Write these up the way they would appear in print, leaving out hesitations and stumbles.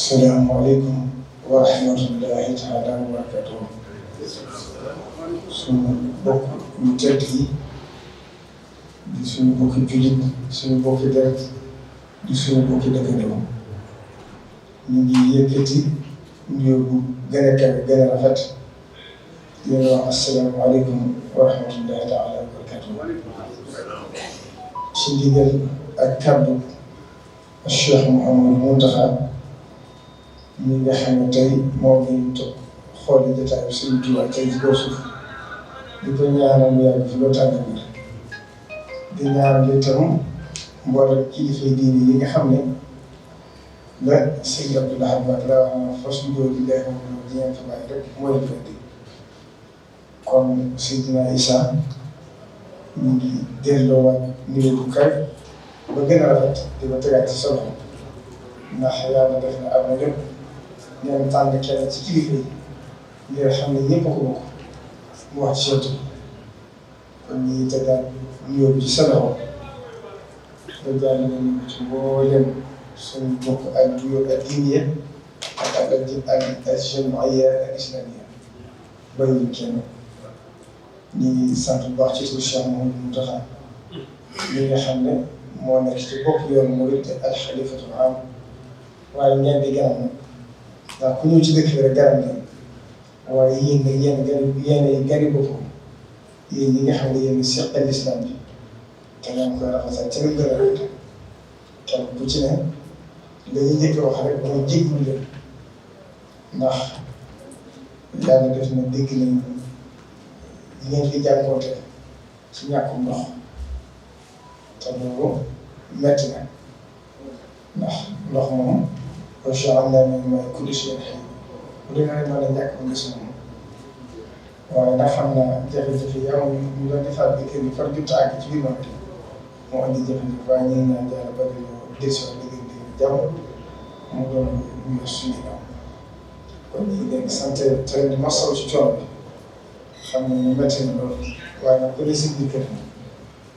salaamaaleykum wa rahmatullahi taala wa barakatuh. suñu bokk yu tedd yi di suñu bokki jullit suñu bokki deret di suñu bokki dëkkandoo ñu ngi yëkkati nuyoo bu gën a kawe gën a rafet di leen wax asalaamaaleykum wa rahmatullahi taala wa barakatuh. ci ndigal ak kàddu Cheikh Mouhamadou Mountakha ñi nga xam ne tey moom lañu toog xooli jotaay bi suñu jiw ak tey ci kaw suuf di ko ñaanal mu yàgg fi loolu tànn bi di ñaanal itam mboolem kilifa diine yi nga xam ne la sëñ Abdou Lahad Mbacké la wax na fas yu di lay xam ne di ngeen fa bàyyi rek mooy fa di kon Seydina Issa ñu ngi delloowaat niveau bu kaw ba gën a rafet di ko tegaat ci solo ndax yàlla def na am na lépp ñoom tànn kenn ci kilifa yi ngir xam ne ñëpp ko bokk mu wax ci surtout kon ñu ngi tegaat nuyoo bi ci sa loxo ba jàll nañu ko ci mboolem suñu bokk ak nuyoo ak diine ak al-jam'iyya al-islamiyya bàyyiwuñ kenn ñu ngi sant bu baax ci suñu Cheikh Mouhamadou Mountakha mi nga xam ne moo nekk ci bopp yoonu murid al-xalifatul aam waaye ngeen di ganam nag ndax ku ñëw ci dëkk bi rek ganam leen waaye yéen nag yéen gani boppam yéen ñi nga xam ne yéen seqal islam bi te ngeen koy rafetal ci gën a rafet kenn bu ci ne la ñuy njëkk wax rek mooy jéggalu leen ndax yàlla def na dégg nañ ngeen di jànkuwante ci ñàkkum ndox te loolu metti na ndax ndox moom incha allah mooy kulli shay'in hayy bu dee mën a ñàkk ba gis moom waaye nag xam naa jafe-jafe yi amoon ñu doon defaat bi kër yi far jot a àgg ci biir nawet moo andi jafe-jafe waaye ñu ngi naan yàlla bari na décision diggante jàmm mu doon ñu suñu ginnaaw kon ñu ngi leen di sant te leen di masawu ci coono bi xam ne ñu métti na loolu waaye nag ku ne si biir kër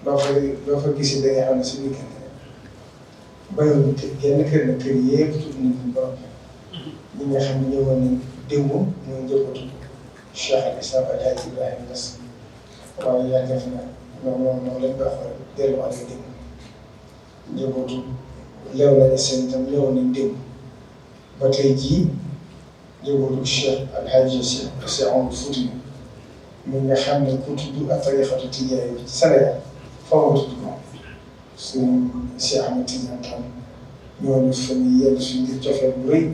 loo fa gisee da nga xam ne si biir kër bayoo genn kër na kër yëpp tudd nañ ko borom ñi nga xam ne ñëwoon nañ démb muy njëkkatu Cheikh al Islam El Hadj Ibrahima Niass waaye yàlla def na noonu lañ koy xool delluwaat ak démb njëkkatu leew nañu seen itam ñëwoon nañ démb ba tey jii njëkkatu Cheikh El Hadj Cheikh Omar Fouti mi nga xam ne ku tudd ak tarixatu Tijaan yi ci Sénégal foo ko tudd ko suñu Cheikh Ahmed Tidiane tam ñooñu fa ñu yenn suñu ngir cofeel bu rëy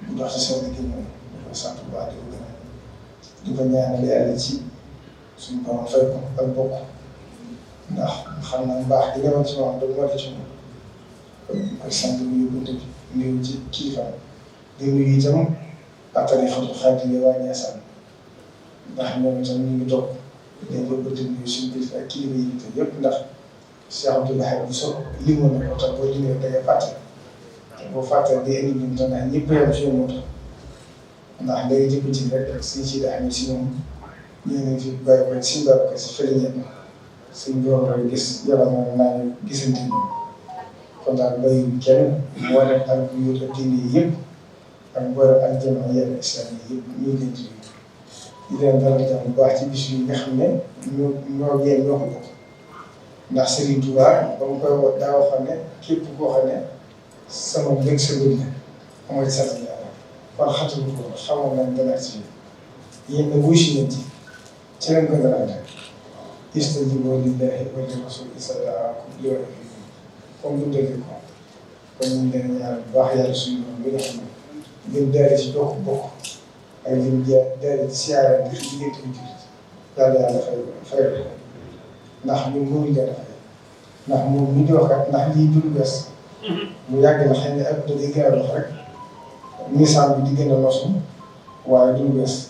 bu dox ci seen liggéey moom di ko sant bu baax di ko gërëm di ko ñaanal yàlla ci suñu borom fay ko ak bokk ndax xam naa baax gi newoon ci moom da moo di ci moom ak sant bu yóbbante bi nuyu ci kilifa di nuyu itam ak tarixatu Xaadiriya waa Ñaasaan ndax ñoom itam ñu ngi toog dañ yóbbante nuyu suñu kilifa ak kilifa yi te yëpp ndax Cheikh Abdou Lahad bu so limoon na ko tax boo limee da ngay fàtte te boo fàttee day indi ñun da ngaa ñëpp yem si ñoom moo tax ndax day jëkk ci rek ak suñ si daa si ñoom ñu ngi fi bàyyi ko si bàyyi ko si fële ñett suñ borom rek gis yàlla moom naa ñu gisante ñoom kon daal bàyyi kenn mboolem ak yu ak diine yi yëpp ak mboolem ak jamono yenn islam yi yëpp ñu ngi leen di leen dalal jàmm bu baax ci bis yi nga xam ne ñoo génn ñoo ko bokk ndax Serigne Touba ba mu koy wax daa waxoon ne képp koo xam ne sama mbég sa bëri la amoo ci sant yàlla kon xatu ko xamoon nañ dana ci yéen a wuy si leen ci leen ko dara rek istajibu lillahi wa li rasuli iza da'akum limaa yuhyiikum comme du dégg ko kon ñu ngi leen ñaanal bu baax yàlla suñu borom bi nga xam ne lim daal ci bokk ak lim daal ci siyaare bi diggante bi jullit yàlla fay ko ndax ñun mënuñ koy def ndax moom mi di wax kat ndax lii du lu bees mu yàgg na xëy na ak day gën a dox rek misaal bi di gën a nosu waaye du lu bees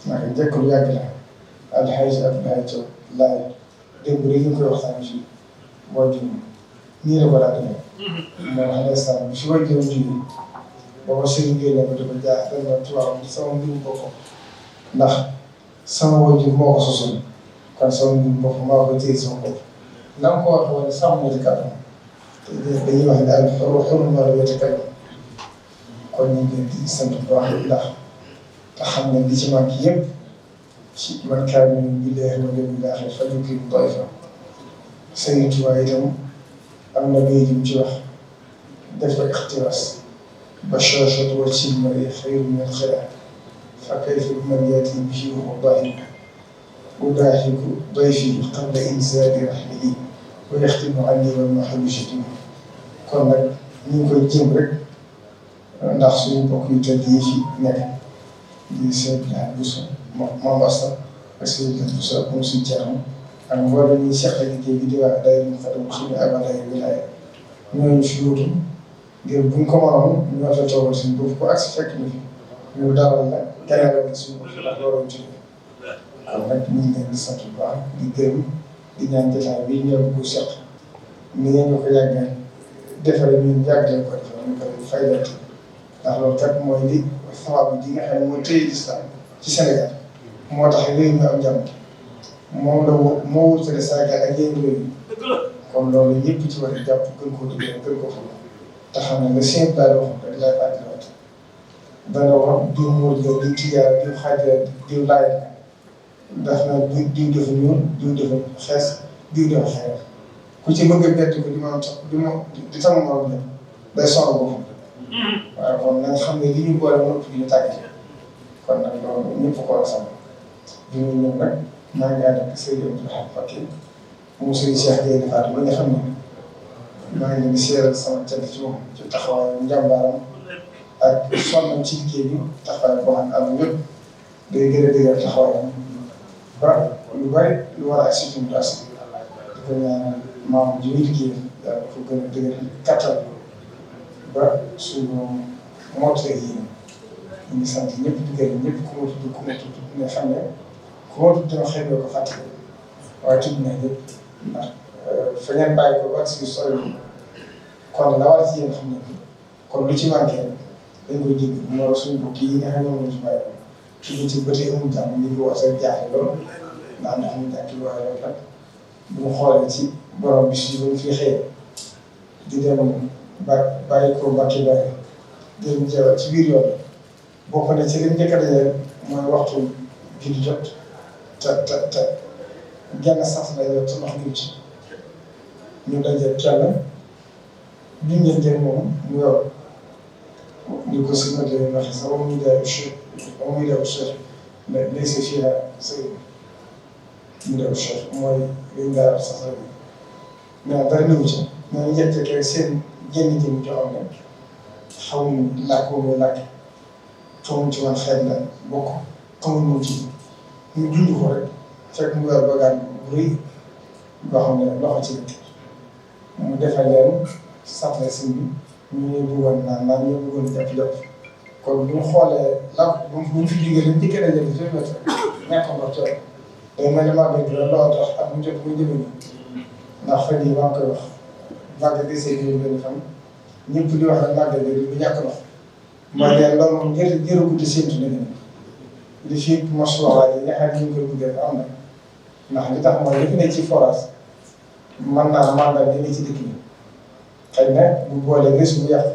ndax njëkk lu yàgg la alxaji Abdoulaye Thiaw laay démb rek ñu koy waxtaan fii boo jëm nii la ko daa demee moo tax ndeysaan bi si way jëm jógee booba sëriñ génne ko di ko jaax dañ na tubaab sama mbirum boppam ndax sama wajur moo ko sosoon kon sama mbirum bopp maa ko téye sama bopp na nga ko waxee woon sax moo di kàddu te dañuy wax ne al xurru xurru maa lam yatakallam kon ñu ngi leen di sant bu baax ndax te xam ne li ci manqué yëpp ci man kaay bi leer na leen baaxee fa ñu kii bu doy fa Sëriñ Tuubaa itam am na béy yu ci wax def ko ixtibaas bashashatu wal silmari xayru min al-xilaa fa kayfa biman yaati bihi wa udaahiku dayfi qabla inzaali rahlihi wa yaxtimu anni wal mahbu shatimu kon nag ñu ngi koy jéem rek ndax suñu mbokk yu tedd yi fi nekk di seen Abdou Bousso Mame Asta ak seen Abdou Bousso ak moom suñu ceexam ak mboolem ñi seq liggéey bi di waa day mu xatam xam ne abada yi wilaaya ñooñu fi wutu ngir buñ ko mënoon ñoo fa toogal suñu bopp ko ak si fekk na fi ñu dalal la ganale la suñu bopp ndax loolu ci kon nag ñu ngi leen di sant bu baax di gërëm di ñaan jotaay bi ñëw bu seq ni ngeen ñu ko yàggee defaree ñun yàgg leen ko defal ñu koy faydante ndax loolu kat mooy li sabab bi nga xam ne mooy téye lislaam ci Sénégal moo tax réew mi am jàmm moom la moo wutale Sénégal ak yeneen réew yi kon loolu ñëpp ci war a jàpp gën koo dëgëral gën koo xam te xam ne le sien daal waxoon rek lay fàttaliwaat dana wax diw muur la diw tijaar diw xaajal diw laay daf na diw dafa ñuul diw dafa xees diw dafa xeer ku ci bëgg a bett ko di ma di sama morom la day sonn boppam waaye kon nañ xam ne li ñu boole mënut ñu tàgg kon nag loolu ñëpp ko war a sàmm bi ñu ñëw nag maa ngi ànd ak Serigne Abdou Lahad Mbacké moom Serigne Cheikh Gueye Fatou ba nga xam ne maa ngi leen di seeral sama cant ci moom ci taxawaayam njàmbaaram ak sonnam ci liggéey bi taxawaay boo xam ne am ñëpp day gën a dëgër taxawaayam ba lu bari lu war a agsi fi mu taas di ko ñaanal maam ji muy liggéey yàlla ko gën a dëgër kattan ba suñu mottali yi ñu ngi sant ñëpp di gërëm ñëpp ku ma tudd nga xam ne ku ma tudd dama xëy ko fàttali waaye tudd na ñëpp ndax fa ngeen bàyyi ko ba si sori kon la war ci yéen xam ne kon lu ci manqué dañ koy jéggi moo suñu mbokk yi nga xam ne moom la ci bàyyi ci ñu ci bëtee amul jàmm ñu ngi wax ak jaaxle lool ndax ndax ñu jàkki waaye loolu nag bu mu xoolee ci borom bi si ba fi xëyee di dem bàyyi ko Mbacke Bari jëm jeewal ci biir yoon bokk na ci liñ njëkk a dajale mooy waxtu bi di jot te genn sens la yor te ndox mi ci ñu daje kenn ñu ñeenteel moom mu yor ñu ko si maté waxee sax ba muy daaw Cheikh ba muy daaw Cheikh mais laissé fii sëy mu daaw Cheikh mooy liñ daal sax rek mais dara ñëw ci ñooñu njëkk seen jenn jëm joo xam ne xamuñ làkk boobu làkk xamuñ ci woon xeet la bokk xamuñ moom ci ñu dund ko rek fekk mu yor bagaan bu rëy boo xam ne loxo ci dëkk mu defal leen sàppale sëñ bi ñu bëggoon naan ñu bëggoon jàpp kon bu ñu xoolee la bu ñu fi jógee dañ njëkk a dajale di fépp ñàkk a ndox coono day mel ni maa ngi looloo tax ak mu jot muy jëmee ndax fan yii maa ngi koy wax màggal gi see benn fan ñëpp di wax rek màggal gi du ñàkk ndox. mooy leen loolu moom jërëjëf di séntu nañu li fi masuwaay yi nga xam ne ñu ngi koy bëggee am na ndax li tax mooy li fi nekk ci forage mën naa màggal di ne ci dëkk bi xëy na bu boolee risque bu yàq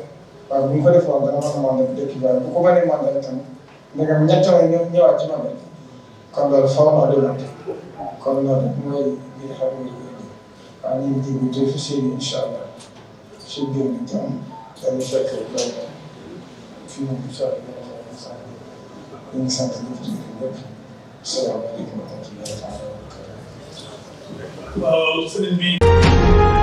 waaye bu ñu ko defoon dana mën a màggal dëkk bi waaye bu ko mënee màggal itam ndegam ñett may ñëwaat ci màggal kon loolu faaw na demante kon loolu mooy li nga xam ne waaw ñu ngi déglu te fi séenu incha allah suñu génn itam dañuy fekk loolu fii moom incha allah ñu ngi sant ñëpp di leen ñëpp salaamaaleykum wa rahmatulah. waaw sëriñ bi.